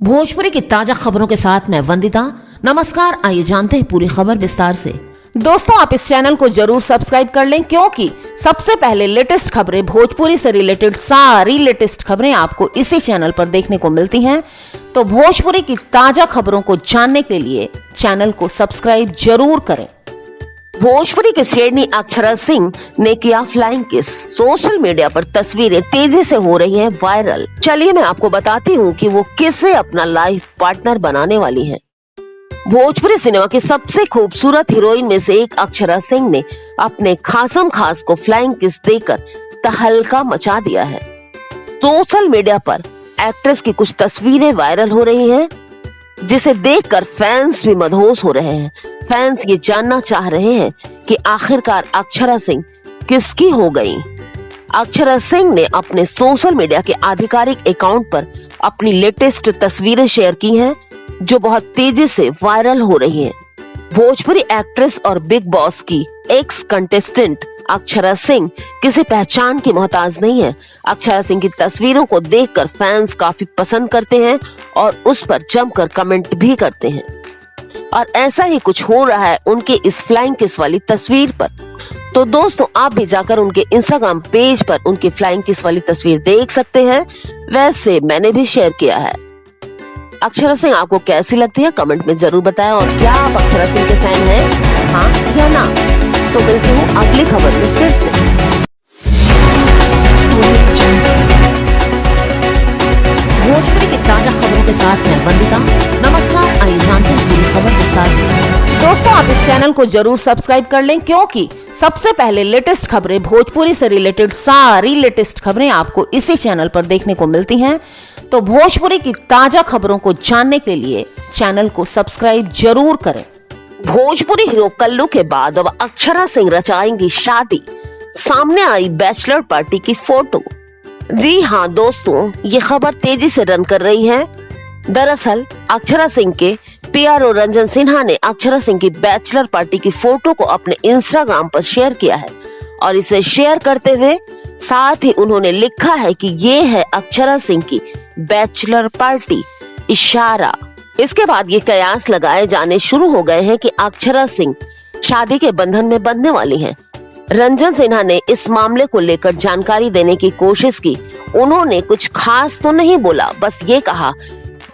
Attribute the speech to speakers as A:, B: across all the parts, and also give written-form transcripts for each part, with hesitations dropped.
A: भोजपुरी की ताजा खबरों के साथ मैं वंदिता। नमस्कार, आइए जानते हैं पूरी खबर विस्तार से। दोस्तों, आप इस चैनल को जरूर सब्सक्राइब कर लें क्योंकि सबसे पहले लेटेस्ट खबरें, भोजपुरी से रिलेटेड सारी लेटेस्ट खबरें आपको इसी चैनल पर देखने को मिलती हैं। तो भोजपुरी की ताजा खबरों को जानने के लिए चैनल को सब्सक्राइब जरूर करें। भोजपुरी के शेरनी अक्षरा सिंह ने किया फ्लाइंग किस। सोशल मीडिया पर तस्वीरें तेजी से हो रही हैं वायरल। चलिए मैं आपको बताती हूँ कि वो किसे अपना लाइफ पार्टनर बनाने वाली हैं। भोजपुरी सिनेमा की सबसे खूबसूरत हीरोइन में से एक अक्षरा सिंह ने अपने खासम खास को फ्लाइंग किस देकर तहलका मचा दिया है। सोशल मीडिया पर एक्ट्रेस की कुछ तस्वीरें वायरल हो रही हैं, जिसे देखकर फैंस भी मदहोश हो रहे हैं। फैंस ये जानना चाह रहे हैं कि आखिरकार अक्षरा सिंह किसकी हो गई। अक्षरा सिंह ने अपने सोशल मीडिया के आधिकारिक अकाउंट पर अपनी लेटेस्ट तस्वीरें शेयर की हैं, जो बहुत तेजी से वायरल हो रही हैं। भोजपुरी एक्ट्रेस और बिग बॉस की एक्स कंटेस्टेंट अक्षरा सिंह किसी पहचान की मोहताज नहीं है। अक्षरा सिंह की तस्वीरों को देखकर फैंस काफी पसंद करते हैं और उस पर जमकर कमेंट भी करते हैं। और ऐसा ही कुछ हो रहा है उनके इस फ्लाइंग किस वाली तस्वीर पर। तो दोस्तों, आप भी जाकर उनके इंस्टाग्राम पेज पर उनकी फ्लाइंग किस वाली तस्वीर देख सकते हैं। वैसे मैंने भी शेयर किया है। अक्षरा सिंह आपको कैसी लगती है कमेंट में जरूर बताएं। और क्या आप अक्षरा सिंह के फैन हैं, हाँ या ना? तो मिलती हूँ अगली खबर में फिर से। भोजपुरी की ताजा खबरों के साथ मैं वंदिता। नमस्कार, आइए जानते हैं पूरी खबर विस्तार से। दोस्तों, आप इस चैनल को जरूर सब्सक्राइब कर लें क्योंकि सबसे पहले लेटेस्ट खबरें, भोजपुरी से रिलेटेड सारी लेटेस्ट खबरें आपको इसी चैनल पर देखने को मिलती हैं। तो भोजपुरी की ताजा खबरों को जानने के लिए चैनल को सब्सक्राइब जरूर करें। भोजपुरी हीरो कल्लू के बाद अब अक्षरा सिंह रचाएंगी शादी। सामने आई बैचलर पार्टी की फोटो। जी हाँ दोस्तों, ये खबर तेजी से रन कर रही है। दरअसल अक्षरा सिंह के पीआरओ रंजन सिन्हा ने अक्षरा सिंह की बैचलर पार्टी की फोटो को अपने इंस्टाग्राम पर शेयर किया है और इसे शेयर करते हुए साथ ही उन्होंने लिखा है कि ये है अक्षरा सिंह की बैचलर पार्टी इशारा। इसके बाद ये कयास लगाए जाने शुरू हो गए हैं कि अक्षरा सिंह शादी के बंधन में बंधने वाली हैं। रंजन सिन्हा ने इस मामले को लेकर जानकारी देने की कोशिश की। उन्होंने कुछ खास तो नहीं बोला, बस ये कहा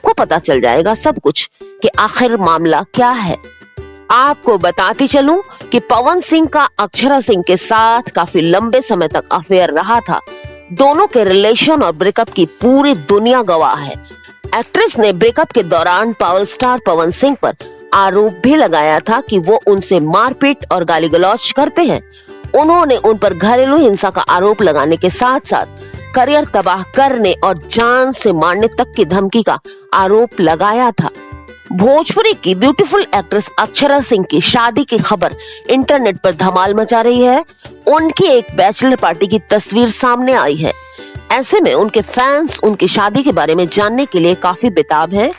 A: को पता चल जाएगा सब कुछ कि आखिर मामला क्या है। आपको बताती चलूं कि पवन सिंह का अक्षरा सिंह के साथ काफी लंबे समय तक अफेयर रहा था। दोनों के रिलेशन और ब्रेकअप की पूरी दुनिया गवाह है। एक्ट्रेस ने ब्रेकअप के दौरान पावर स्टार पवन सिंह पर आरोप भी लगाया था कि वो उनसे मारपीट और गाली गलौज करते हैं। उन्होंने उन पर घरेलू हिंसा का आरोप लगाने के साथ साथ करियर तबाह करने और जान से मारने तक की धमकी का आरोप लगाया था। भोजपुरी की ब्यूटीफुल एक्ट्रेस अक्षरा सिंह की शादी की खबर इंटरनेट पर धमाल मचा रही है। उनकी एक बैचलर पार्टी की तस्वीर सामने आई है। ऐसे में उनके फैंस उनकी शादी के बारे में जानने के लिए काफी बेताब हैं।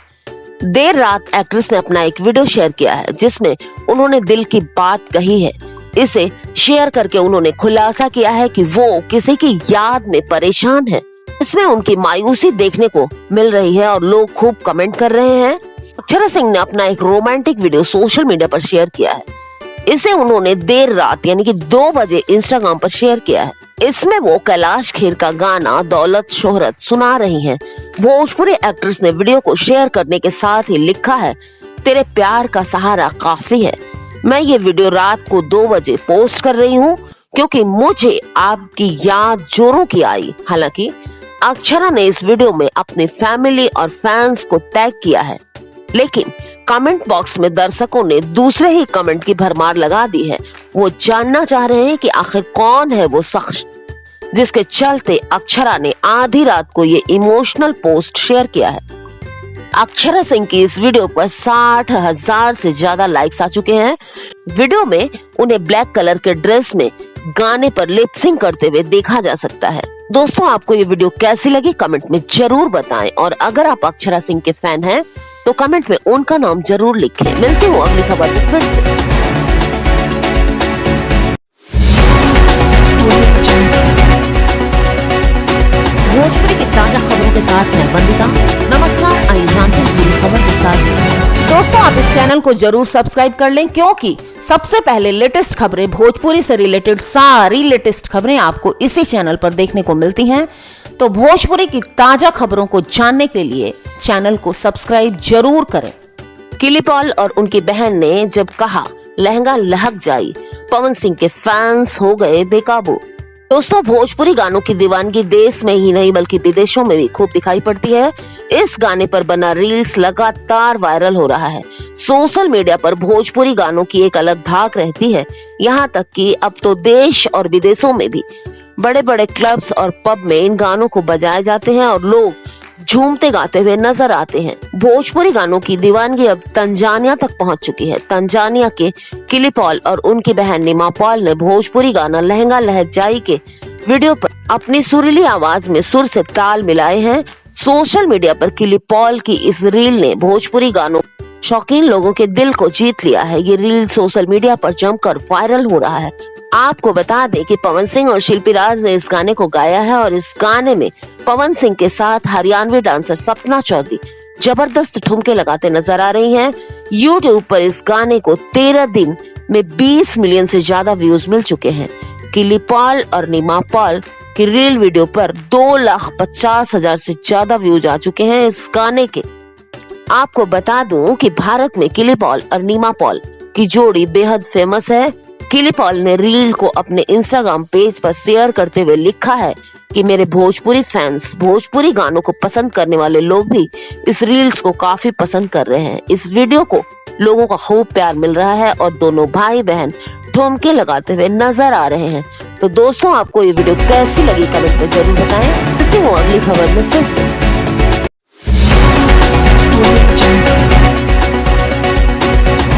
A: देर रात एक्ट्रेस ने अपना एक वीडियो शेयर किया है जिसमें उन्होंने दिल की बात कही है। इसे शेयर करके उन्होंने खुलासा किया है कि वो किसी की याद में परेशान है। इसमें उनकी मायूसी देखने को मिल रही है और लोग खूब कमेंट कर रहे हैं। अक्षरा सिंह ने अपना एक रोमांटिक वीडियो सोशल मीडिया पर शेयर किया है। इसे उन्होंने देर रात यानी कि 2 बजे इंस्टाग्राम पर शेयर किया है। इसमें वो कैलाश खेर का गाना दौलत शोहरत सुना रही हैं। भोजपुरी एक्ट्रेस ने वीडियो को शेयर करने के साथ ही लिखा है, तेरे प्यार का सहारा काफी है। मैं ये वीडियो रात को 2 बजे पोस्ट कर रही हूँ क्योंकि मुझे आपकी याद जोरों की आई। हालांकि अक्षरा ने इस वीडियो में अपनी फैमिली और फैंस को टैग किया है, लेकिन कमेंट बॉक्स में दर्शकों ने दूसरे ही कमेंट की भरमार लगा दी है। वो जानना चाह रहे हैं कि आखिर कौन है वो शख्स जिसके चलते अक्षरा ने आधी रात को ये इमोशनल पोस्ट शेयर किया है। अक्षरा सिंह की इस वीडियो पर 60,000 से ज्यादा लाइक्स आ चुके हैं। वीडियो में उन्हें ब्लैक कलर के ड्रेस में गाने पर लिपसिंग करते हुए देखा जा सकता है। दोस्तों, आपको ये वीडियो कैसी लगी कमेंट में जरूर बताएं और अगर आप अक्षरा सिंह के फैन हैं तो कमेंट में उनका नाम जरूर लिखें। मिलती हूँ अगली खबर में फिर से। भोजपुरी की ताजा खबरों के साथ मैं वंदिता। नमस्कार, आइए जानते हैं इस चैनल को जरूर सब्सक्राइब कर लें, क्योंकि सबसे पहले लेटेस्ट खबरें, भोजपुरी से रिलेटेड सारी लेटेस्ट खबरें आपको इसी चैनल पर देखने को मिलती हैं। तो भोजपुरी की ताजा खबरों को जानने के लिए चैनल को सब्सक्राइब जरूर करें।
B: किली पॉल और उनकी बहन ने जब कहा लहंगा लहक जाई, पवन सिंह के फैंस हो गए बेकाबू। दोस्तों, भोजपुरी गानों की दीवानगी देश में ही नहीं बल्कि विदेशों में भी खूब दिखाई पड़ती है। इस गाने पर बना रील्स लगातार वायरल हो रहा है। सोशल मीडिया पर भोजपुरी गानों की एक अलग धाक रहती है। यहाँ तक कि अब तो देश और विदेशों में भी बड़े बड़े क्लब्स और पब में इन गानों को बजाए जाते हैं और लोग झूमते गाते हुए नजर आते हैं। भोजपुरी गानों की दीवानगी अब तंजानिया तक पहुंच चुकी है। तंजानिया के किली पॉल और उनकी बहन नीमा पॉल ने भोजपुरी गाना लहंगा लहक जाई के वीडियो पर अपनी सुरीली आवाज में सुर से ताल मिलाए हैं। सोशल मीडिया पर किली पॉल की इस रील ने भोजपुरी गानों शौकीन लोगों के दिल को जीत लिया है। ये रील सोशल मीडिया पर जमकर वायरल हो रहा है। आपको बता दें कि पवन सिंह और शिल्पी राज ने इस गाने को गाया है और इस गाने में पवन सिंह के साथ हरियाणवी डांसर सपना चौधरी जबरदस्त ठुमके लगाते नजर आ रही हैं। यूट्यूब पर इस गाने को 13 दिन में 20 मिलियन से ज्यादा व्यूज मिल चुके हैं। किली पॉल और नीमा पॉल की रील वीडियो पर 2,50,000 से ज्यादा व्यूज आ चुके हैं इस गाने के। आपको बता दूं कि भारत में किली पॉल और नीमा पॉल की जोड़ी बेहद फेमस है। किली पॉल ने रील को अपने इंस्टाग्राम पेज पर शेयर करते हुए लिखा है कि मेरे भोजपुरी फैंस, भोजपुरी गानों को पसंद करने वाले लोग भी इस रील्स को काफी पसंद कर रहे हैं। इस वीडियो को लोगों का खूब प्यार मिल रहा है और दोनों भाई बहन ठुमके लगाते हुए नजर आ रहे हैं। तो दोस्तों, आपको ये वीडियो कैसी लगी कमेंट में जरूर बताएं। मिलती हूं अगली खबर में फिर से।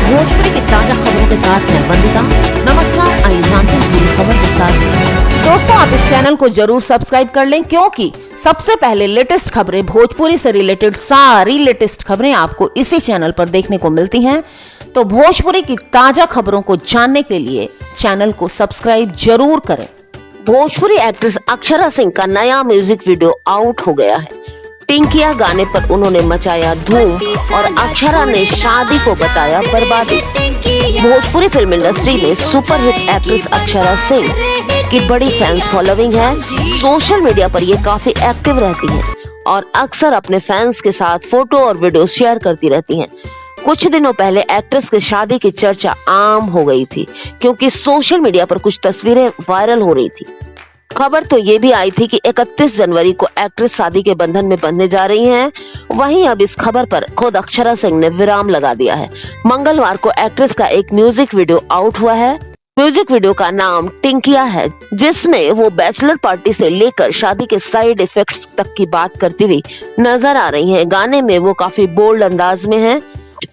A: भोजपुरी की ताजा खबरों के साथ मैं वंदिता। नमस्कार, आइए जानते हैं पूरी खबर विस्तार से। दोस्तों, आप इस चैनल को जरूर सब्सक्राइब कर लें, क्योंकि सबसे पहले लेटेस्ट खबरें, भोजपुरी से रिलेटेड सारी लेटेस्ट खबरें आपको इसी चैनल पर देखने को मिलती हैं। तो भोजपुरी की ताजा खबरों को जानने के लिए चैनल को सब्सक्राइब जरूर करें।
B: भोजपुरी एक्ट्रेस अक्षरा सिंह का नया म्यूजिक वीडियो आउट हो गया है। टिंकिया गाने पर उन्होंने मचाया धूम और अक्षरा ने शादी को बताया बर्बादी। भोजपुरी फिल्म इंडस्ट्री में सुपरहिट एक्ट्रेस अक्षरा सिंह की बड़ी फैंस फॉलोइंग है। सोशल मीडिया पर ये काफी एक्टिव रहती हैं और अक्सर अपने फैंस के साथ फोटो और वीडियो शेयर करती रहती हैं। कुछ दिनों पहले एक्ट्रेस की शादी की चर्चा आम हो गई थी, क्योंकि सोशल मीडिया पर कुछ तस्वीरें वायरल हो रही थी। खबर तो ये भी आई थी कि 31 जनवरी को एक्ट्रेस शादी के बंधन में बंधने जा रही हैं। वहीं अब इस खबर पर खुद अक्षरा सिंह ने विराम लगा दिया है। मंगलवार को एक्ट्रेस का एक म्यूजिक वीडियो आउट हुआ है। म्यूजिक वीडियो का नाम टिंकिया है, जिसमें वो बैचलर पार्टी से लेकर शादी के साइड इफेक्ट्स तक की बात करती हुई नजर आ रही हैं। गाने में वो काफी बोल्ड अंदाज में हैं।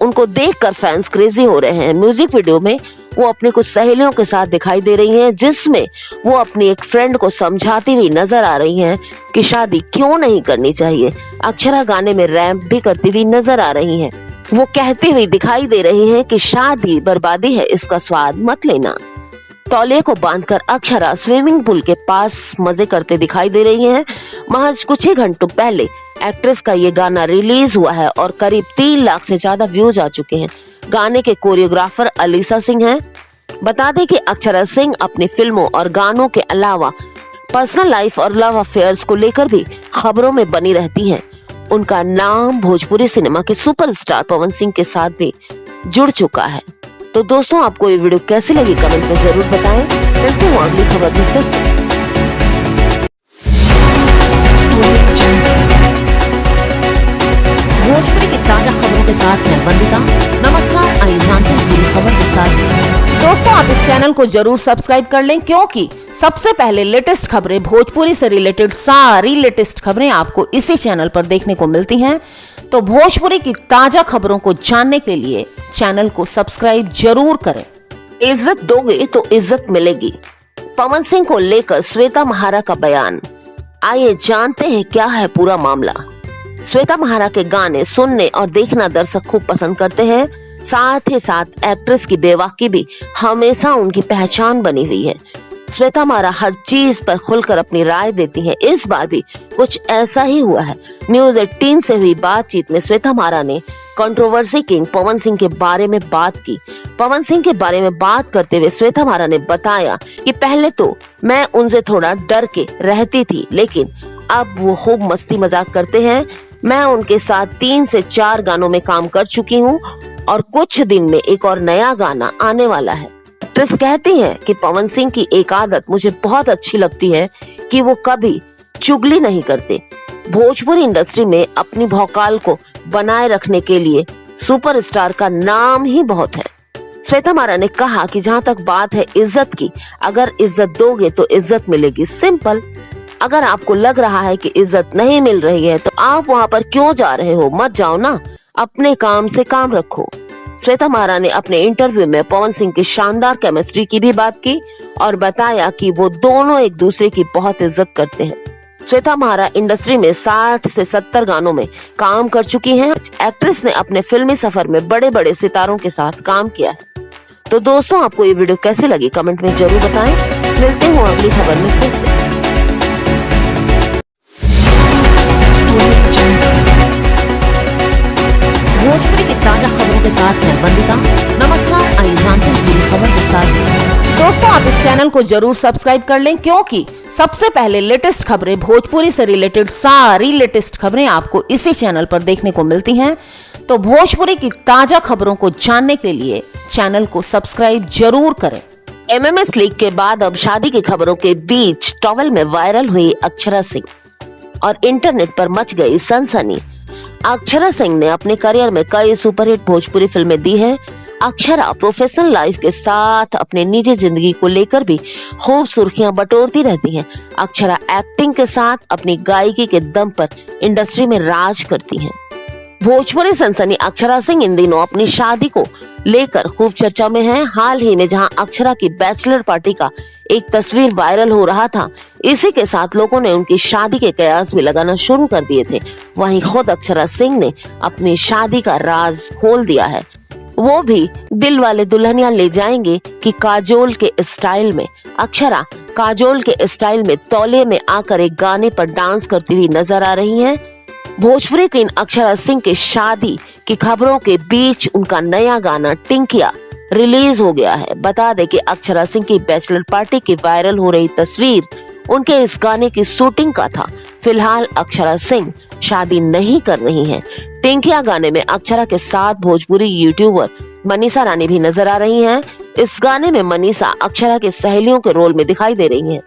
B: उनको देखकर फैंस क्रेजी हो रहे हैं। म्यूजिक वीडियो में वो अपनी कुछ सहेलियों के साथ दिखाई दे रही हैं, जिसमें वो अपनी एक फ्रेंड को समझाती हुई नजर आ रही हैं कि शादी क्यों नहीं करनी चाहिए। अक्षरा गाने में रैप भी करती हुई नजर आ रही हैं। वो कहती हुई दिखाई दे रही हैं कि शादी बर्बादी है, इसका स्वाद मत लेना। तौलिए को बांधकर अक्षरा स्विमिंग पूल के पास मजे करते दिखाई दे रही हैं। महज कुछ ही घंटों पहले एक्ट्रेस का ये गाना रिलीज हुआ है और करीब 3 लाख से ज्यादा व्यूज आ चुके हैं। गाने के कोरियोग्राफर अलीसा सिंह हैं। बता दें कि अक्षरा सिंह अपनी फिल्मों और गानों के अलावा पर्सनल लाइफ और लव अफेयर्स को लेकर भी खबरों में बनी रहती हैं। उनका नाम भोजपुरी सिनेमा के सुपरस्टार पवन सिंह के साथ भी जुड़ चुका है। तो दोस्तों, आपको ये वीडियो कैसी लगी कमेंट में जरूर बताएं। मिलते हैं अगली खबर में फिर से।
A: भोजपुरी की ताजा खबरों के साथ मैं वंदिता। नमस्कार, आइए जानते हैं पूरी खबर विस्तार से। दोस्तों, आप इस चैनल को जरूर सब्सक्राइब कर लें, क्योंकि सबसे पहले लेटेस्ट खबरें, भोजपुरी से रिलेटेड सारी लेटेस्ट खबरें आपको इसी चैनल पर देखने को मिलती हैं। तो भोजपुरी की ताजा खबरों को जानने के लिए चैनल को सब्सक्राइब जरूर करें।
B: इज्जत दोगे तो इज्जत मिलेगी, पवन सिंह को लेकर श्वेता महारा का बयान। आइए जानते हैं क्या है पूरा मामला। श्वेता महारा के गाने सुनने और देखना दर्शक खूब पसंद करते हैं। साथ ही साथ एक्ट्रेस की बेवाकी भी हमेशा उनकी पहचान बनी हुई है। श्वेता महारा हर चीज पर खुलकर अपनी राय देती हैं। इस बार भी कुछ ऐसा ही हुआ है। न्यूज़ 18 से हुई बातचीत में श्वेता महारा ने कंट्रोवर्सी किंग पवन सिंह के बारे में बात की। पवन सिंह के बारे में बात करते हुए श्वेता मारा ने बताया कि पहले तो मैं उनसे थोड़ा डर के रहती थी, लेकिन अब वो खूब मस्ती मजाक करते हैं। मैं उनके साथ 3 से 4 गानों में काम कर चुकी हूँ और कुछ दिन में एक और नया गाना आने वाला है। एक्ट्रेस कहती हैं कि पवन सिंह की एक आदत मुझे बहुत अच्छी लगती है कि वो कभी चुगली नहीं करते। भोजपुरी इंडस्ट्री में अपनी भौकाल को बनाए रखने के लिए सुपरस्टार का नाम ही बहुत है। श्वेता मारा ने कहा कि जहाँ तक बात है इज्जत की, अगर इज्जत दोगे तो इज्जत मिलेगी, सिंपल। अगर आपको लग रहा है कि इज्जत नहीं मिल रही है तो आप वहाँ पर क्यों जा रहे हो, मत जाओ ना, अपने काम से काम रखो। श्वेता मारा ने अपने इंटरव्यू में पवन सिंह की शानदार केमिस्ट्री की भी बात की और बताया कि वो दोनों एक दूसरे की बहुत इज्जत करते हैं। श्वेता मारा इंडस्ट्री में 60 से 70 गानों में काम कर चुकी हैं। एक्ट्रेस ने अपने फिल्मी सफर में बड़े बड़े सितारों के साथ काम किया है। तो दोस्तों, आपको ये वीडियो कैसी लगी कमेंट में जरूर बताएं। मिलते हैं अगली खबर में फिर से।
A: भोजपुरी की ताजा खबरों के साथ मैं वंदिता। नमस्कार, आइए जानते हैं पूरी खबर विस्तार से। दोस्तों, आप इस चैनल को जरूर सब्सक्राइब कर लें, क्योंकि सबसे पहले लेटेस्ट खबरें, भोजपुरी से रिलेटेड सारी लेटेस्ट खबरें आपको इसी चैनल पर देखने को मिलती हैं। तो भोजपुरी की ताजा खबरों को जानने के लिए चैनल को सब्सक्राइब जरूर करें।
B: एमएमएस लीग के बाद अब शादी की खबरों के बीच टॉवल में वायरल हुई अक्षरा सिंह और इंटरनेट पर मच गई सनसनी। अक्षरा सिंह ने अपने करियर में कई सुपरहिट भोजपुरी फिल्में दी हैं। अक्षरा प्रोफेशनल लाइफ के साथ अपने निजी जिंदगी को लेकर भी खूब सुर्खियां बटोरती रहती हैं। अक्षरा एक्टिंग के साथ अपनी गायकी के दम पर इंडस्ट्री में राज करती हैं। भोजपुरी सनसनी अक्षरा सिंह इन दिनों अपनी शादी को लेकर खूब चर्चा में है। हाल ही में जहां अक्षरा की बैचलर पार्टी का एक तस्वीर वायरल हो रहा था, इसी के साथ लोगों ने उनकी शादी के कयास भी लगाना शुरू कर दिए थे। वहीं खुद अक्षरा सिंह ने अपनी शादी का राज खोल दिया है, वो भी दिल वाले दुल्हनिया ले जाएंगे कि काजोल के स्टाइल में। अक्षरा काजोल के स्टाइल में तौलिए में आकर एक गाने पर डांस करती हुई नजर आ रही हैं। भोजपुरी क्वीन अक्षरा सिंह के शादी की खबरों के बीच उनका नया गाना टिंकिया रिलीज हो गया है। बता दें कि अक्षरा सिंह की बैचलर पार्टी की वायरल हो रही तस्वीर उनके इस गाने की शूटिंग का था। फिलहाल अक्षरा सिंह शादी नहीं कर रही हैं। टिंकिया गाने में अक्षरा के साथ भोजपुरी यूट्यूबर मनीषा रानी भी नजर आ रही हैं। इस गाने में मनीषा अक्षरा के सहेलियों के रोल में दिखाई दे रही हैं।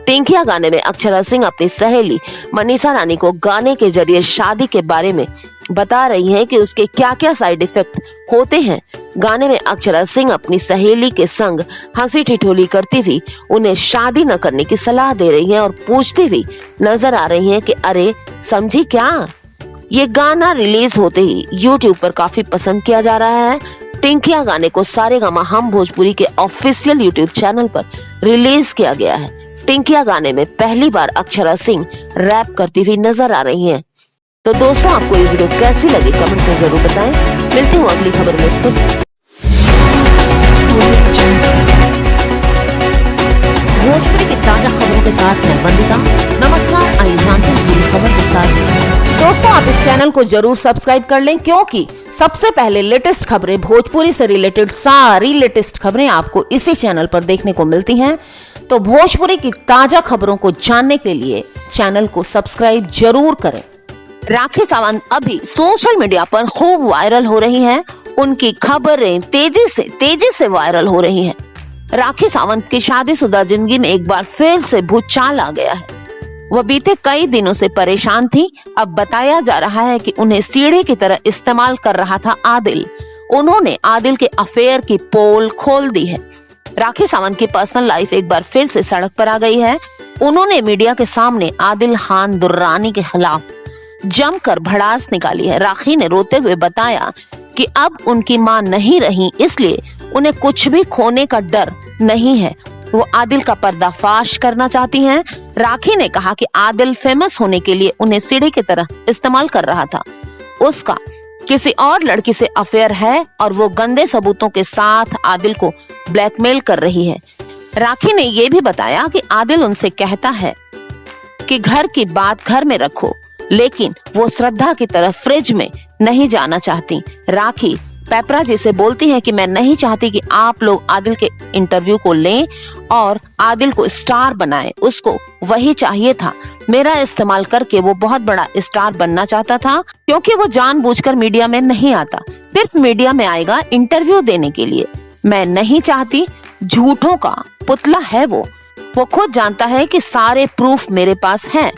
B: टिंकिया गाने में अक्षरा सिंह अपनी सहेली मनीषा रानी को गाने के जरिए शादी के बारे में बता रही हैं कि उसके क्या क्या साइड इफेक्ट होते हैं। गाने में अक्षरा सिंह अपनी सहेली के संग हंसी ठिठोली करती हुई उन्हें शादी न करने की सलाह दे रही हैं और पूछती हुई नजर आ रही हैं कि अरे समझी क्या। ये गाना रिलीज होते ही YouTube पर काफी पसंद किया जा रहा है। टिंकिया गाने को सारेगामा हम भोजपुरी के ऑफिशियल YouTube चैनल पर रिलीज किया गया है। टिंकिया गाने में पहली बार अक्षरा सिंह रैप करती हुई नजर आ रही हैं। तो दोस्तों, आपको ये वीडियो कैसी लगी कमेंट में जरूर बताएं। मिलती हूँ अगली खबर में फिर से।
A: भोजपुरी की ताजा खबरों के साथ मैं वंदिता। नमस्कार, आइए जानते हैं पूरी खबर विस्तार से। दोस्तों, आप इस चैनल को जरूर सब्सक्राइब कर लें, क्योंकि सबसे पहले लेटेस्ट खबरें, भोजपुरी से रिलेटेड सारी लेटेस्ट खबरें आपको इसी चैनल पर देखने को मिलती हैं। तो भोजपुरी की ताजा खबरों को जानने के लिए चैनल को सब्सक्राइब जरूर करें।
B: राखी सावंत अभी सोशल मीडिया पर खूब वायरल हो रही हैं। उनकी खबरें तेजी से वायरल हो रही हैं। राखी सावंत की शादीशुदा जिंदगी में एक बार फिर से भूचाल आ गया है। वह बीते कई दिनों से परेशान थी। अब बताया जा रहा है कि उन्हें सीढ़ी की तरह इस्तेमाल कर रहा था आदिल। उन्होंने आदिल के अफेयर की पोल खोल दी है। राखी सावंत की पर्सनल लाइफ एक बार फिर से सड़क पर आ गई है। उन्होंने मीडिया के सामने आदिल खान दुर्रानी के खिलाफ जमकर भड़ास निकाली है। राखी ने रोते हुए बताया कि अब उनकी मां नहीं रही, इसलिए उन्हें कुछ भी खोने का डर नहीं है। वो आदिल का पर्दाफाश करना चाहती हैं। राखी ने कहा कि आदिल फेमस होने के लिए उन्हें सीढ़ी की तरह इस्तेमाल कर रहा था। उसका किसी और लड़की से अफेयर है और वो गंदे सबूतों के साथ आदिल को ब्लैकमेल कर रही है। राखी ने ये भी बताया कि आदिल उनसे कहता है कि घर की बात घर में रखो, लेकिन वो श्रद्धा की तरह फ्रिज में नहीं जाना चाहती। राखी पेपरा जी से बोलती है कि मैं नहीं चाहती कि आप लोग आदिल के इंटरव्यू को लें और आदिल को स्टार बनाएं। उसको वही चाहिए था, मेरा इस्तेमाल करके वो बहुत बड़ा स्टार बनना चाहता था, क्योंकि वो जानबूझकर मीडिया में नहीं आता, सिर्फ मीडिया में आएगा इंटरव्यू देने के लिए। मैं नहीं चाहती, झूठों का पुतला है वो खुद जानता है कि सारे प्रूफ मेरे पास हैं।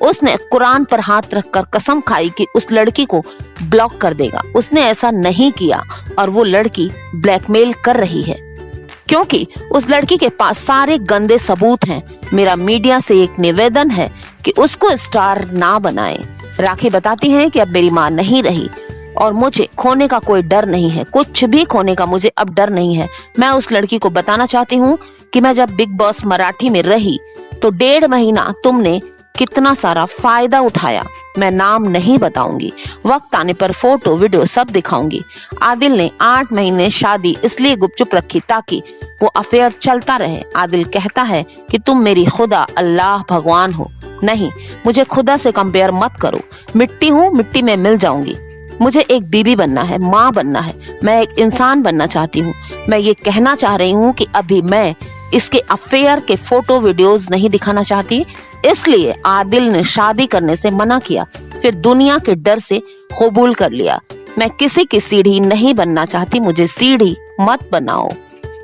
B: उसने कुरान पर हाथ रखकर कसम खाई कि उस लड़की को ब्लॉक कर देगा। उसने ऐसा नहीं किया और वो लड़की ब्लैकमेल कर रही है, क्योंकि उस लड़की के पास सारे गंदे सबूत हैं। मेरा मीडिया से एक निवेदन है कि उसको स्टार ना बनाए। राखी बताती है कि अब मेरी माँ नहीं रही और मुझे खोने का कोई डर नहीं है, कुछ भी खोने का मुझे अब डर नहीं है। मैं उस लड़की को बताना चाहती हूँ कि मैं जब बिग बॉस मराठी में रही तो 1.5 महीना तुमने कितना सारा फायदा उठाया। मैं नाम नहीं बताऊंगी, वक्त आने पर फोटो वीडियो सब दिखाऊंगी। आदिल ने 8 महीने शादी इसलिए गुपचुप रखी ताकि वो अफेयर चलता रहे। आदिल कहता है कि तुम मेरी खुदा अल्लाह भगवान हो। नहीं, मुझे खुदा से कंपेयर मत करो। मिट्टी हूँ, मिट्टी में मिल जाऊंगी। मुझे एक बीबी बनना है, माँ बनना है, मैं एक इंसान बनना चाहती हूँ। मैं ये कहना चाह रही हूँ कि अभी मैं इसके अफेयर के फोटो वीडियोस नहीं दिखाना चाहती, इसलिए आदिल ने शादी करने से मना किया, फिर दुनिया के डर से कबूल कर लिया। मैं किसी की सीढ़ी नहीं बनना चाहती, मुझे सीढ़ी मत बनाओ।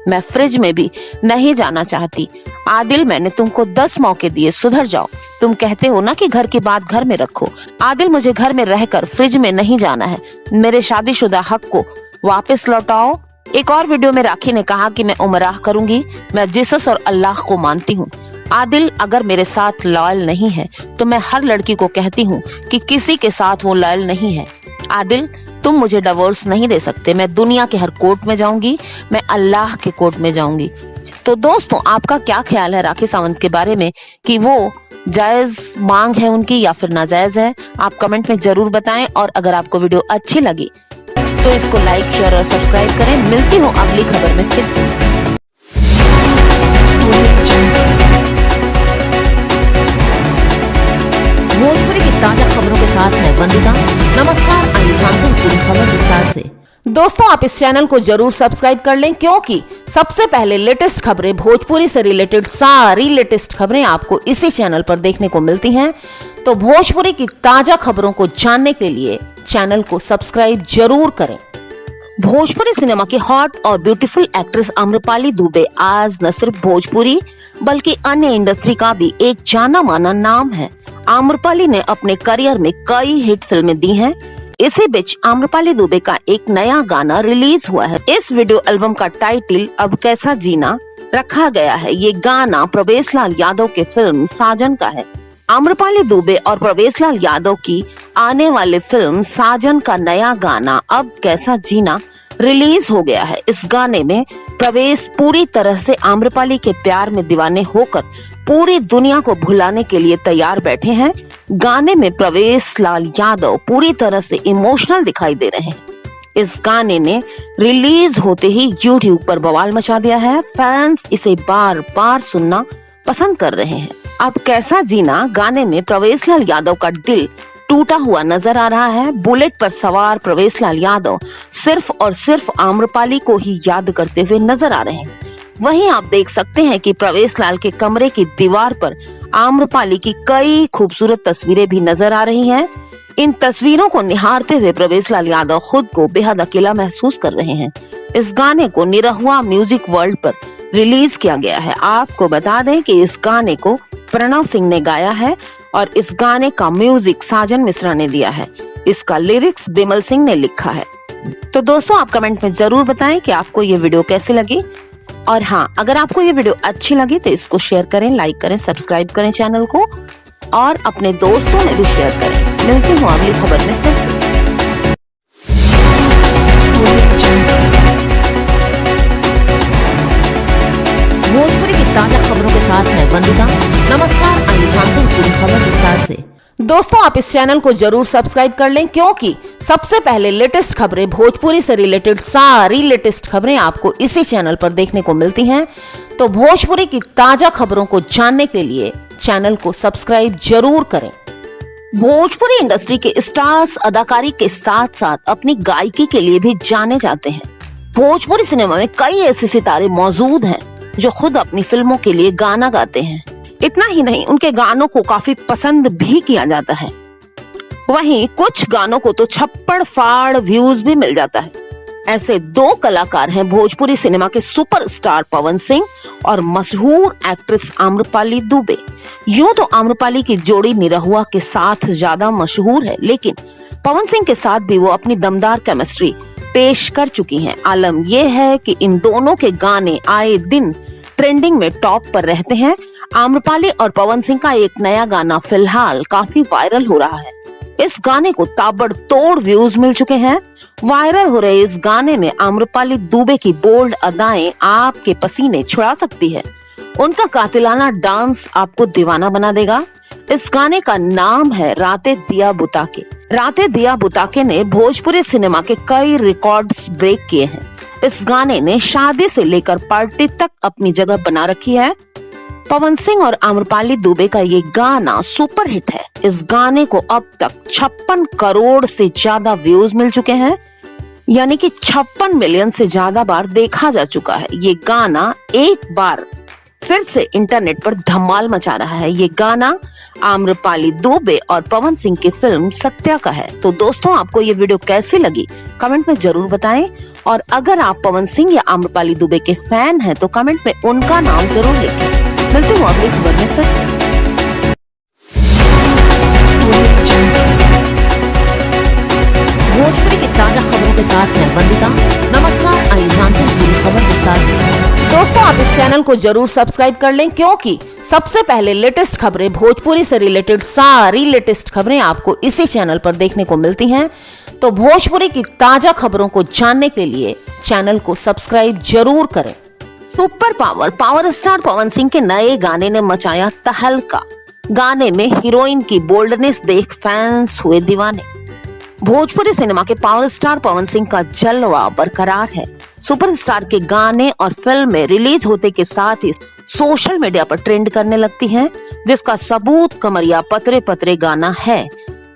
B: मैं फ्रिज में भी नहीं जाना चाहती। आदिल, मैंने तुमको 10 मौके दिए, सुधर जाओ। तुम कहते हो ना कि घर की बात घर में रखो। आदिल, मुझे घर में रहकर फ्रिज में नहीं जाना है। मेरे शादीशुदा हक को वापस लौटाओ। एक और वीडियो में राखी ने कहा कि मैं उमराह करूंगी, मैं जीसस और अल्लाह को मानती हूँ। आदिल, अगर मेरे साथ लॉयल नहीं है तो मैं हर लड़की को कहती हूँ कि किसी के साथ वो लॉयल नहीं है। आदिल, तुम मुझे डिवोर्स नहीं दे सकते। मैं दुनिया के हर कोर्ट में जाऊंगी, मैं अल्लाह के कोर्ट में जाऊंगी। तो दोस्तों, आपका क्या ख्याल है राखी सावंत के बारे में, कि वो जायज मांग है उनकी या फिर नाजायज है? आप कमेंट में जरूर बताएं। और अगर आपको वीडियो अच्छी लगी तो इसको लाइक, शेयर और सब्सक्राइब करें। मिलती हूँ अगली खबर में फिर से।
A: भोजपुरी की ताजा खबरों के साथ मैं वंदिता। नमस्कार, आइए जानते हैं पूरी खबर विस्तार से। दोस्तों, आप इस चैनल को जरूर सब्सक्राइब कर लें, क्योंकि सबसे पहले लेटेस्ट खबरें, भोजपुरी से रिलेटेड सारी लेटेस्ट खबरें आपको इसी चैनल पर देखने को मिलती हैं। तो भोजपुरी की ताजा खबरों को जानने के लिए चैनल को सब्सक्राइब जरूर करें।
B: भोजपुरी सिनेमा की हॉट और ब्यूटीफुल एक्ट्रेस आम्रपाली दुबे आज न सिर्फ भोजपुरी बल्कि अन्य इंडस्ट्री का भी एक जाना माना नाम है। आम्रपाली ने अपने करियर में कई हिट फिल्में दी हैं। इसी बीच आम्रपाली दुबे का एक नया गाना रिलीज हुआ है। इस वीडियो एल्बम का टाइटल अब कैसा जीना रखा गया है। ये गाना प्रवेश लाल यादव के फिल्म साजन का है। आम्रपाली दुबे और प्रवेश लाल यादव की आने वाले फिल्म साजन का नया गाना अब कैसा जीना रिलीज हो गया है। इस गाने में प्रवेश पूरी तरह से आम्रपाली के प्यार में दीवाने होकर पूरी दुनिया को भुलाने के लिए तैयार बैठे हैं। गाने में प्रवेश लाल यादव पूरी तरह से इमोशनल दिखाई दे रहे हैं। इस गाने ने रिलीज होते ही YouTube पर बवाल मचा दिया है। फैंस इसे बार बार सुनना पसंद कर रहे हैं। अब कैसा जीना गाने में प्रवेश लाल यादव का दिल टूटा हुआ नजर आ रहा है। बुलेट पर सवार प्रवेश लाल यादव सिर्फ और सिर्फ आम्रपाली को ही याद करते हुए नजर आ रहे हैं। वहीं आप देख सकते हैं कि प्रवेश लाल के कमरे की दीवार पर आम्रपाली की कई खूबसूरत तस्वीरें भी नजर आ रही हैं। इन तस्वीरों को निहारते हुए प्रवेश लाल यादव खुद को बेहद अकेला महसूस कर रहे हैं। इस गाने को निरहुआ म्यूजिक वर्ल्ड पर रिलीज किया गया है। आपको बता दें कि इस गाने को प्रणव सिंह ने गाया है और इस गाने का म्यूजिक साजन मिश्रा ने दिया है। इसका लिरिक्स बिमल सिंह ने लिखा है। तो दोस्तों, आप कमेंट में जरूर बताएं कि आपको ये वीडियो कैसी लगी। और हाँ, अगर आपको ये वीडियो अच्छी लगी तो इसको शेयर करें, लाइक करें, सब्सक्राइब करें चैनल को और अपने दोस्तों में भी शेयर करें। मिलती हूँ अगली खबर में फिर से।
A: भोजपुरी की ताजा खबरों के साथ मैं वंदिता। नमस्कार, आइए जानते हैं पूरी खबर विस्तार से। दोस्तों, आप इस चैनल को जरूर सब्सक्राइब कर लें, क्योंकि सबसे पहले लेटेस्ट खबरें, भोजपुरी से रिलेटेड सारी लेटेस्ट खबरें आपको इसी चैनल पर देखने को मिलती हैं। तो भोजपुरी की ताजा खबरों को जानने के लिए चैनल को सब्सक्राइब जरूर करें।
B: भोजपुरी इंडस्ट्री के स्टार्स अदाकारी के साथ साथ अपनी गायकी के लिए भी जाने जाते हैं। भोजपुरी सिनेमा में कई ऐसे सितारे मौजूद हैं जो खुद अपनी फिल्मों के लिए गाना गाते हैं। इतना ही नहीं, उनके गानों को काफी पसंद भी किया जाता है। वहीं कुछ गानों को तो छप्पड़ फाड़ व्यूज भी मिल जाता है। ऐसे दो कलाकार हैं भोजपुरी सिनेमा के सुपरस्टार पवन सिंह और मशहूर एक्ट्रेस आम्रपाली दुबे। यूं तो आम्रपाली की जोड़ी निरहुआ के साथ ज्यादा मशहूर है, लेकिन पवन सिंह के साथ भी वो अपनी दमदार केमिस्ट्री पेश कर चुकी हैं। आलम यह है कि इन दोनों के गाने आए दिन ट्रेंडिंग में टॉप पर रहते हैं। आम्रपाली और पवन सिंह का एक नया गाना फिलहाल काफी वायरल हो रहा है। इस गाने को ताबड़तोड़ व्यूज मिल चुके हैं। वायरल हो रहे इस गाने में आम्रपाली दुबे की बोल्ड अदाएं आपके पसीने छुड़ा सकती है। उनका कातिलाना डांस आपको दीवाना बना देगा। इस गाने का नाम है राते दिया बुता के। राते दिया बुता के ने भोजपुरी सिनेमा के कई रिकॉर्ड्स ब्रेक किए हैं। इस गाने ने शादी से लेकर पार्टी तक अपनी जगह बना रखी है। पवन सिंह और आम्रपाली दुबे का ये गाना सुपर हिट है। इस गाने को अब तक 56 करोड़ से ज्यादा व्यूज मिल चुके हैं, यानी कि 56 मिलियन से ज्यादा बार देखा जा चुका है। ये गाना एक बार फिर से इंटरनेट पर धमाल मचा रहा है। ये गाना आम्रपाली दुबे और पवन सिंह की फिल्म सत्या का है। तो दोस्तों, आपको ये वीडियो कैसी लगी कमेंट में जरूर बताएं। और अगर आप पवन सिंह या आम्रपाली दुबे के फैन हैं तो कमेंट में उनका नाम जरूर लिखें। मिलते हैं अगली खबर में फिर से।
A: भोजपुरी की ताजा खबरों के साथ मैं वंदिता। नमस्कार, आइए जानते हैं पूरी खबर विस्तार से। दोस्तों, आप इस चैनल को जरूर सब्सक्राइब कर लें, क्योंकि सबसे पहले लेटेस्ट खबरें, भोजपुरी से रिलेटेड सारी लेटेस्ट खबरें आपको इसी चैनल पर देखने को मिलती हैं। तो भोजपुरी की ताजा खबरों को जानने के लिए चैनल को सब्सक्राइब जरूर करें।
B: Super power star Pawan Singh के नए गाने ने मचाया तहलका। गाने में हीरोइन की बोल्डनेस देख फैंस हुए दीवाने। भोजपुरी सिनेमा के पावर स्टार पवन सिंह का जलवा बरकरार है। सुपरस्टार के गाने और फिल्में रिलीज होते के साथ ही सोशल मीडिया पर ट्रेंड करने लगती हैं, जिसका सबूत कमरिया पतरे पतरे गाना है।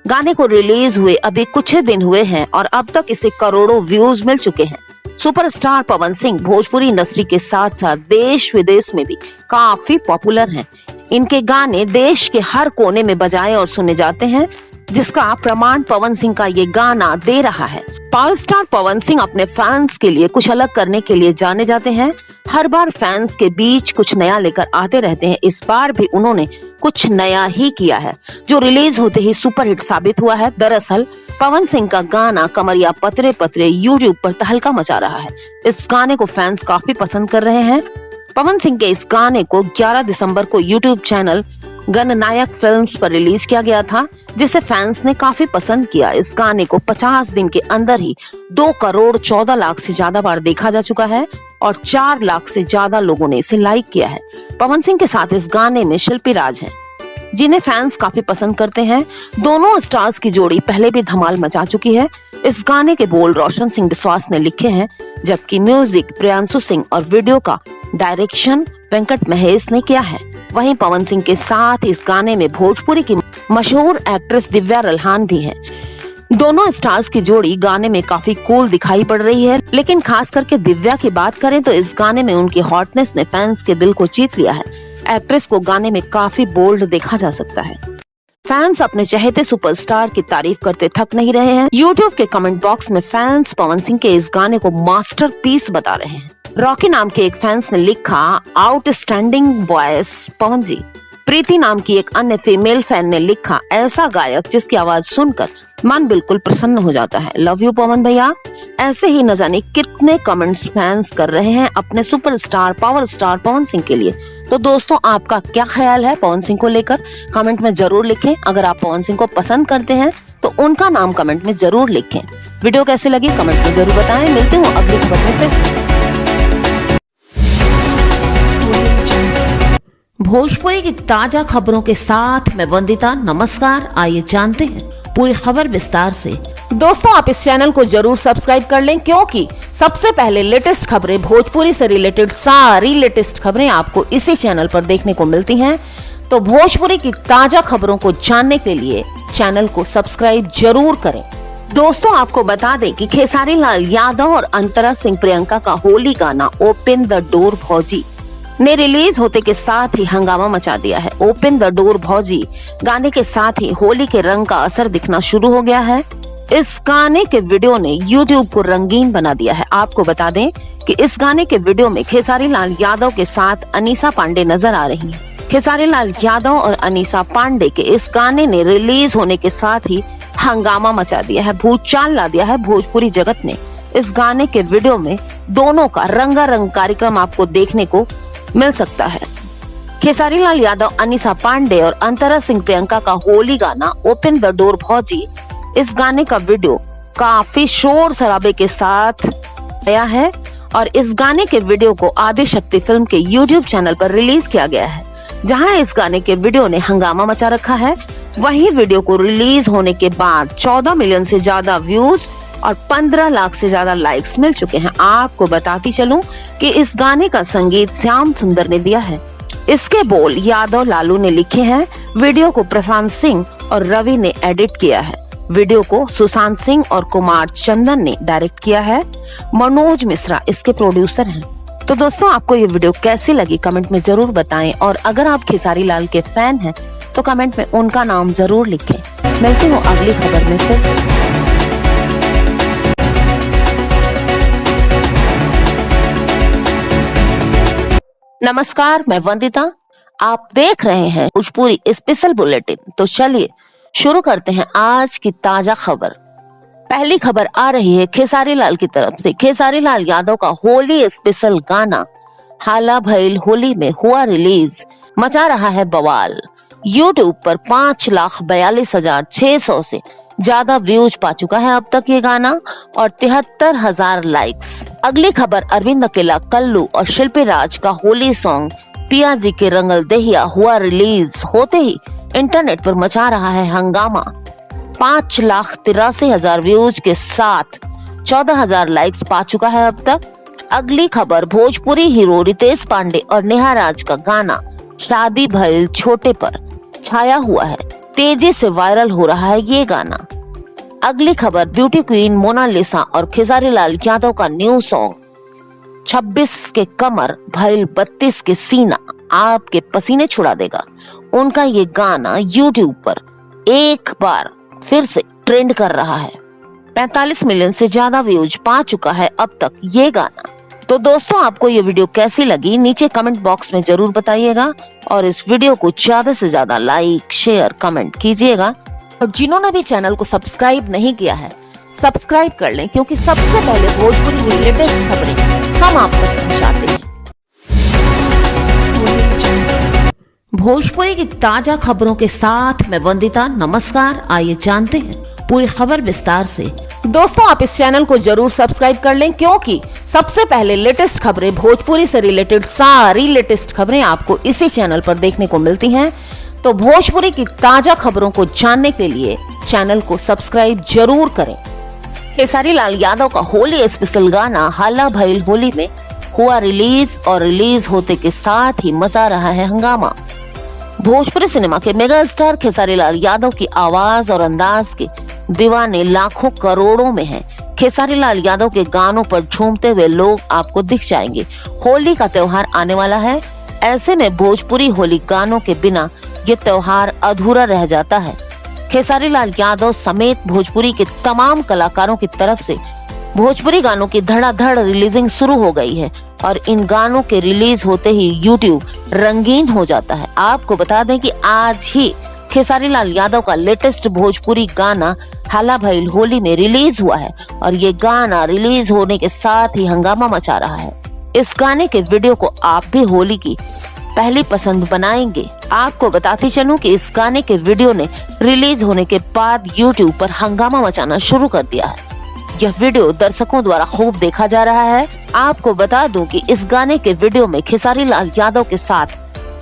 B: गाने को रिलीज हुए अभी कुछ ही दिन हुए हैं और अब तक इसे करोड़ों व्यूज मिल चुके हैं। सुपरस्टार पवन सिंह भोजपुरी इंडस्ट्री के साथ साथ देश विदेश में भी काफी पॉपुलर हैं। इनके गाने देश के हर कोने में बजाए और सुने जाते हैं, जिसका प्रमाण पवन सिंह का ये गाना दे रहा है। पावर स्टार पवन सिंह अपने फैंस के लिए कुछ अलग करने के लिए जाने जाते हैं। हर बार फैंस के बीच कुछ नया लेकर आते रहते हैं। इस बार भी उन्होंने कुछ नया ही किया है, जो रिलीज होते ही सुपरहिट साबित हुआ है। दरअसल पवन सिंह का गाना कमरिया पतरे पतरे यूट्यूब पर तहलका मचा रहा है। इस गाने को फैंस काफी पसंद कर रहे हैं। पवन सिंह के इस गाने को 11 दिसंबर को यूट्यूब चैनल गणनायक फिल्म्स पर रिलीज किया गया था, जिसे फैंस ने काफी पसंद किया। इस गाने को 50 दिन के अंदर ही 2 करोड़ 14 लाख से ज्यादा बार देखा जा चुका है और 4 लाख से ज्यादा लोगों ने इसे लाइक किया है। पवन सिंह के साथ इस गाने में शिल्पी राज हैं, जिन्हें फैंस काफी पसंद करते हैं। दोनों स्टार्स की जोड़ी पहले भी धमाल मचा चुकी है। इस गाने के बोल रोशन सिंह बिस्वास ने लिखे हैं, जबकि म्यूजिक प्रियांशु सिंह और वीडियो का डायरेक्शन वेंकट महेश ने किया है। वहीं पवन सिंह के साथ इस गाने में भोजपुरी की मशहूर एक्ट्रेस दिव्या रल्हान भी हैं। दोनों स्टार्स की जोड़ी गाने में काफी कूल दिखाई पड़ रही है, लेकिन खास करके दिव्या की बात करें तो इस गाने में उनकी हॉटनेस ने फैंस के दिल को जीत लिया है। एक्ट्रेस को गाने में काफी बोल्ड देखा जा सकता है। फैंस अपने चहेते सुपरस्टार की तारीफ करते थक नहीं रहे हैं। यूट्यूब के कमेंट बॉक्स में फैंस पवन सिंह के इस गाने को मास्टरपीस बता रहे हैं। रॉकी नाम के एक फैंस ने लिखा, आउटस्टैंडिंग वॉइस पवन जी। प्रीति नाम की एक अन्य फीमेल फैन ने लिखा, ऐसा गायक जिसकी आवाज सुनकर मन बिल्कुल प्रसन्न हो जाता है। लव यू पवन भैया। ऐसे ही न जाने कितने कमेंट्स फैंस कर रहे हैं अपने superstar power star Pawan Singh के लिए। तो दोस्तों, आपका क्या ख्याल है पवन सिंह को लेकर? कमेंट में जरूर लिखें। अगर आप पवन सिंह को पसंद करते हैं तो उनका नाम कमेंट में जरूर लिखें। वीडियो कैसी लगी कमेंट में जरूर बताएं। मिलते हैं अगली खबर में फिर।
A: भोजपुरी की ताजा खबरों के साथ मैं वंदिता। नमस्कार, आइए जानते हैं पूरी खबर विस्तार से। दोस्तों, आप इस चैनल को जरूर सब्सक्राइब कर लें, क्योंकि सबसे पहले लेटेस्ट खबरें, भोजपुरी से रिलेटेड सारी लेटेस्ट खबरें आपको इसी चैनल पर देखने को मिलती हैं। तो भोजपुरी की ताजा खबरों को जानने के लिए चैनल को सब्सक्राइब जरूर करें।
B: दोस्तों, आपको बता दें कि खेसारी लाल यादव और अंतरा सिंह प्रियंका का होली गाना ओपन द डोर भौजी ने रिलीज होते के साथ ही हंगामा मचा दिया है। ओपन द डोर भौजी गाने के साथ ही होली के रंग का असर दिखना शुरू हो गया है। इस गाने के वीडियो ने YouTube को रंगीन बना दिया है। आपको बता दें कि इस गाने के वीडियो में खेसारी लाल यादव के साथ अनीसा पांडे नजर आ रही हैं। खेसारी लाल यादव और अनीसा पांडे के इस गाने ने रिलीज होने के साथ ही हंगामा मचा दिया है, भूचाल ला दिया है भोजपुरी जगत ने। इस गाने के वीडियो में दोनों का रंगारंग कार्यक्रम आपको देखने को मिल सकता है। खेसारी लाल यादव, अनीसा पांडे और अंतरा सिंह प्रियंका का होली गाना ओपन द डोर भौजी, इस गाने का वीडियो काफी शोर शराबे के साथ आया है और इस गाने के वीडियो को आदि शक्ति फिल्म के YouTube चैनल पर रिलीज किया गया है, जहां इस गाने के वीडियो ने हंगामा मचा रखा है। वहीं वीडियो को रिलीज होने के बाद 14 मिलियन से ज्यादा व्यूज और 15 लाख से ज्यादा लाइक्स मिल चुके हैं। आपको बताती चलूं कि इस गाने का संगीत श्याम सुंदर ने दिया है। इसके बोल यादव लालू ने लिखे हैं। वीडियो को प्रशांत सिंह और रवि ने एडिट किया है। वीडियो को सुशांत सिंह और कुमार चंदन ने डायरेक्ट किया है। मनोज मिश्रा इसके प्रोड्यूसर हैं। तो दोस्तों, आपको ये वीडियो कैसी लगी कमेंट में जरूर बताएं और अगर आप खेसारी लाल के फैन हैं तो कमेंट में उनका नाम जरूर लिखें। मिलती हूँ अगली खबर में फिर से। नमस्कार, मैं वंदिता, आप देख रहे हैं भोजपुरी स्पेशल बुलेटिन। तो चलिए शुरू करते हैं आज की ताजा खबर। पहली खबर आ रही है खेसारी लाल की तरफ से। खेसारी लाल यादव का होली स्पेशल गाना हाला भइल होली में हुआ रिलीज, मचा रहा है बवाल। YouTube पर 5,42,600 से ज्यादा व्यूज पा चुका है अब तक ये गाना और 73,000 लाइक्स। अगली खबर अरविंद अकेला, कल्लू और शिल्पी राज का होली सॉन्ग पिया जी के रंगल दहिया हुआ रिलीज होते ही इंटरनेट पर मचा रहा है हंगामा। 5,83,000 व्यूज के साथ 14,000 लाइक्स पा चुका है अब तक। अगली खबर भोजपुरी हीरो रितेश पांडे और नेहा राज का गाना शादी भइल छोटे पर छाया हुआ है। तेजी से वायरल हो रहा है ये गाना। अगली खबर ब्यूटी क्वीन मोनालिसा और खेसारी लाल यादव का न्यू सॉन्ग 26 के कमर भइल 32 के सीना आपके पसीने छुड़ा देगा। उनका ये गाना YouTube पर एक बार फिर से ट्रेंड कर रहा है। 45 मिलियन से ज्यादा व्यूज पा चुका है अब तक ये गाना। तो दोस्तों, आपको ये वीडियो कैसी लगी नीचे कमेंट बॉक्स में जरूर बताइएगा और इस वीडियो को ज्यादा से ज्यादा लाइक, शेयर, कमेंट कीजिएगा।
A: और जिन्होंने भी चैनल को सब्सक्राइब नहीं किया है सब्सक्राइब कर लें, क्योंकि सबसे पहले भोजपुरी की लेटेस्ट खबरें हम आप तक पहुंचाते हैं। भोजपुरी की ताजा खबरों के साथ मैं वंदिता। नमस्कार, आइए जानते हैं पूरी खबर विस्तार से। दोस्तों, आप इस चैनल को जरूर सब्सक्राइब कर लें, क्योंकि सबसे पहले लेटेस्ट खबरें, भोजपुरी से रिलेटेड सारी लेटेस्ट खबरें आपको इसी चैनल पर देखने को मिलती हैं। तो भोजपुरी की ताजा खबरों को जानने के लिए चैनल को सब्सक्राइब जरूर करें।
B: खेसारी लाल यादव का होली स्पेशल गाना हाला भइल होली में हुआ रिलीज और रिलीज होते के साथ ही मचा रहा है हंगामा। भोजपुरी सिनेमा के मेगा स्टार खेसारी लाल यादव की आवाज और अंदाज के दीवाने लाखों करोड़ों में हैं। खेसारी लाल यादव के गानों पर झूमते हुए लोग आपको दिख जाएंगे। होली का त्योहार आने वाला है, ऐसे में भोजपुरी होली गानों के बिना ये त्योहार अधूरा रह जाता है। खेसारी लाल यादव समेत भोजपुरी के तमाम कलाकारों की तरफ से भोजपुरी गानों की धड़ाधड़ रिलीजिंग शुरू हो गई है और इन गानों के रिलीज होते ही YouTube रंगीन हो जाता है। आपको बता दें कि आज ही खेसारी लाल यादव का लेटेस्ट भोजपुरी गाना हाला भइल होली में रिलीज हुआ है और ये गाना रिलीज होने के साथ ही हंगामा मचा रहा है। इस गाने के वीडियो को आप भी होली की पहली पसंद बनाएंगे। आपको बताती चलूं कि इस गाने के वीडियो ने रिलीज होने के बाद YouTube पर हंगामा मचाना शुरू कर दिया है। यह वीडियो दर्शकों द्वारा खूब देखा जा रहा है। आपको बता दूं कि इस गाने के वीडियो में खेसारी लाल यादव के साथ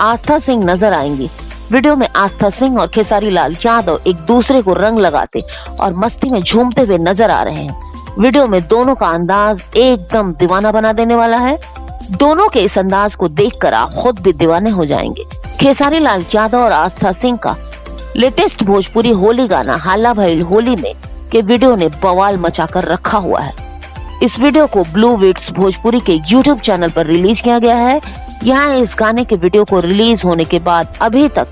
B: आस्था सिंह नजर आएंगी। वीडियो में आस्था सिंह और खेसारी लाल यादव एक दूसरे को रंग लगाते और मस्ती में झूमते हुए नजर आ रहे हैं। वीडियो में दोनों का अंदाज एकदम दीवाना बना देने वाला है। दोनों के इस अंदाज को देखकर आप खुद भी दीवाने हो जाएंगे। खेसारी लाल यादव और आस्था सिंह का लेटेस्ट भोजपुरी होली गाना हाला भइल होली में के वीडियो ने बवाल मचाकर रखा हुआ है। इस वीडियो को ब्लू विट्स भोजपुरी के यूट्यूब चैनल पर रिलीज किया गया है। यहाँ इस गाने के वीडियो को रिलीज होने के बाद अभी तक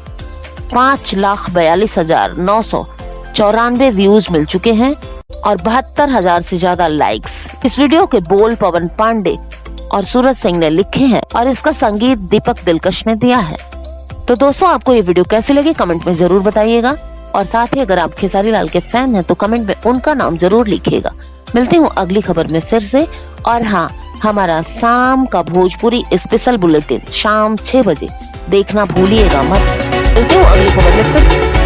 B: 5,42,994 व्यूज मिल चुके हैं और 72,000 से ज्यादा लाइक्स। इस वीडियो के बोल पवन पांडे और सूरज सिंह ने लिखे हैं और इसका संगीत दीपक दिलकश ने दिया है। तो दोस्तों, आपको ये वीडियो कैसी लगी कमेंट में जरूर बताइएगा और साथ ही अगर आप खेसारी लाल के फैन हैं तो कमेंट में उनका नाम जरूर लिखिएगा। मिलती हूँ अगली खबर में फिर से। और हाँ, हमारा शाम का भोजपुरी स्पेशल बुलेटिन शाम 6 बजे देखना भूलिएगा मत। मिलती हूँ अगली खबर में फिर से।